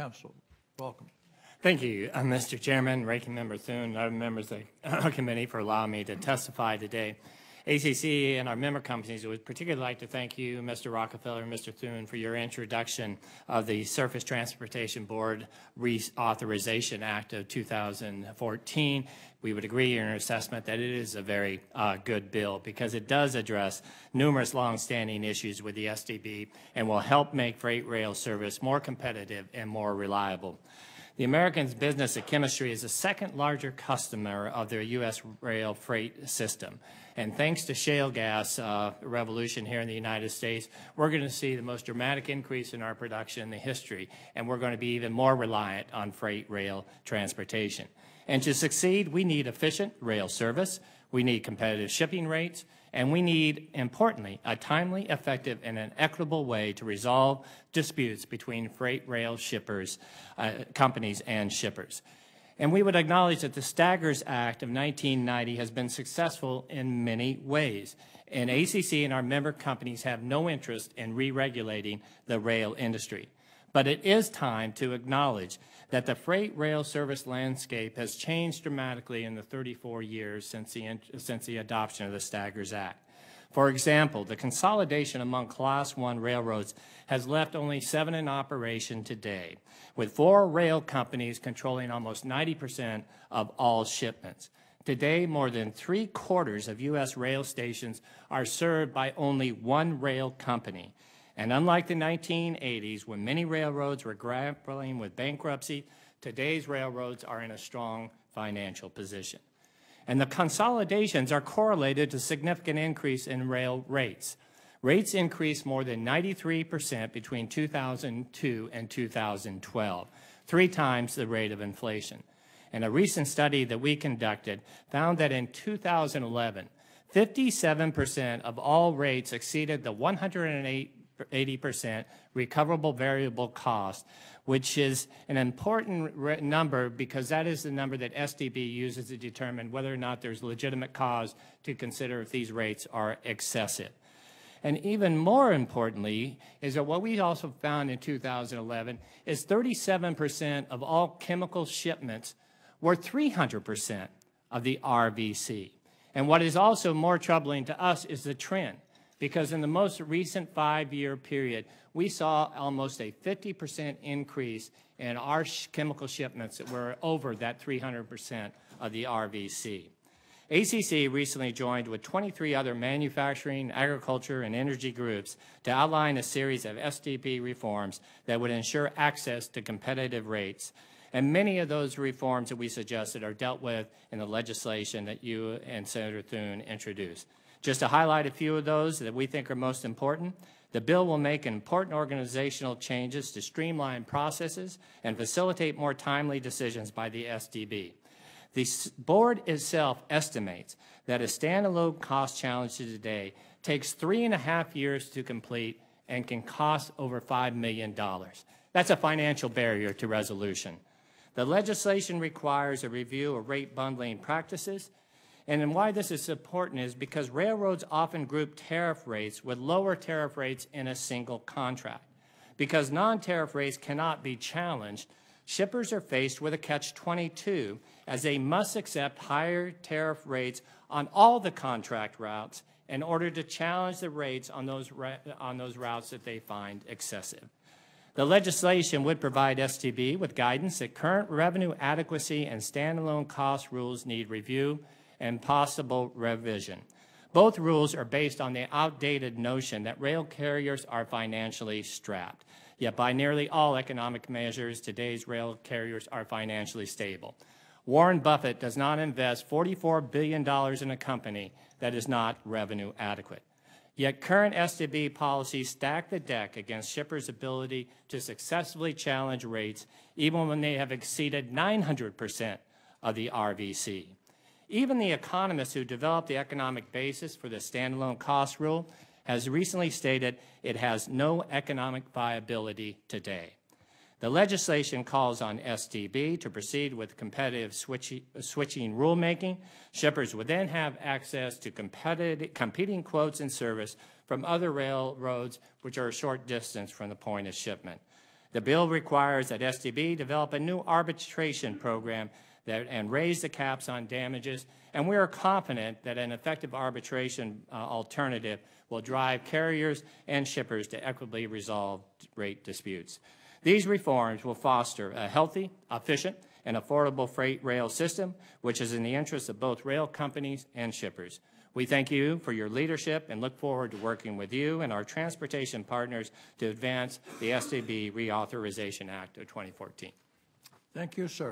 Council. Welcome. Thank you, Mr. Chairman, Ranking Member Thune, and other members of the committee for allowing me to testify today. ACC and our member companies would particularly like to thank you, Mr. Rockefeller and Mr. Thune, for your introduction of the Surface Transportation Board Reauthorization Act of 2014. We would agree in your assessment that it is a very good bill because it does address numerous longstanding issues with the STB and will help make freight rail service more competitive and more reliable. The Americans' business of chemistry is the second larger customer of their U.S. rail freight system. And thanks to shale gas revolution here in the United States, we're going to see the most dramatic increase in our production in the history, and we're going to be even more reliant on freight rail transportation. And to succeed, we need efficient rail service, we need competitive shipping rates, and we need, importantly, a timely, effective, and an equitable way to resolve disputes between freight rail shippers, companies and shippers. And we would acknowledge that the Staggers Act of 1990 has been successful in many ways. And ACC and our member companies have no interest in re-regulating the rail industry. But it is time to acknowledge that the freight rail service landscape has changed dramatically in the 34 years since the adoption of the Staggers Act. For example, the consolidation among Class I railroads has left only 7 in operation today, with 4 rail companies controlling almost 90% of all shipments. Today, more than 3/4 of U.S. rail stations are served by only one rail company. And unlike the 1980s, when many railroads were grappling with bankruptcy, today's railroads are in a strong financial position. And the consolidations are correlated to significant increase in rail rates. Rates increased more than 93% between 2002 and 2012, 3 times the rate of inflation. And a recent study that we conducted found that in 2011, 57% of all rates exceeded the 180% recoverable variable cost, which is an important number because that is the number that STB uses to determine whether or not there's legitimate cause to consider if these rates are excessive. And even more importantly is that what we also found in 2011 is 37% of all chemical shipments were 300% of the RVC. And what is also more troubling to us is the trend, because in the most recent 5-year period, we saw almost a 50% increase in our chemical shipments that were over that 300% of the RVC. ACC recently joined with 23 other manufacturing, agriculture, and energy groups to outline a series of STB reforms that would ensure access to competitive rates. And many of those reforms that we suggested are dealt with in the legislation that you and Senator Thune introduced. Just to highlight a few of those that we think are most important, the bill will make important organizational changes to streamline processes and facilitate more timely decisions by the STB. The board itself estimates that a standalone cost challenge today takes 3.5 years to complete and can cost over $5 million. That's a financial barrier to resolution. The legislation requires a review of rate bundling practices. And why this is important is because railroads often group tariff rates with lower tariff rates in a single contract. Because non-tariff rates cannot be challenged, shippers are faced with a catch-22 as they must accept higher tariff rates on all the contract routes in order to challenge the rates on those routes that they find excessive. The legislation would provide STB with guidance that current revenue adequacy and standalone cost rules need review and possible revision. Both rules are based on the outdated notion that rail carriers are financially strapped. Yet by nearly all economic measures, today's rail carriers are financially stable. Warren Buffett does not invest $44 billion in a company that is not revenue adequate. Yet current STB policies stack the deck against shippers' ability to successfully challenge rates even when they have exceeded 900% of the RVC. Even the economist who developed the economic basis for the standalone cost rule has recently stated it has no economic viability today. The legislation calls on STB to proceed with competitive switching rulemaking. Shippers would then have access to competing quotes and service from other railroads which are a short distance from the point of shipment. The bill requires that STB develop a new arbitration program and raise the caps on damages, and we are confident that an effective arbitration alternative will drive carriers and shippers to equitably resolve rate disputes. These reforms will foster a healthy, efficient, and affordable freight rail system, which is in the interest of both rail companies and shippers. We thank you for your leadership and look forward to working with you and our transportation partners to advance the STB Reauthorization Act of 2014. Thank you, sir.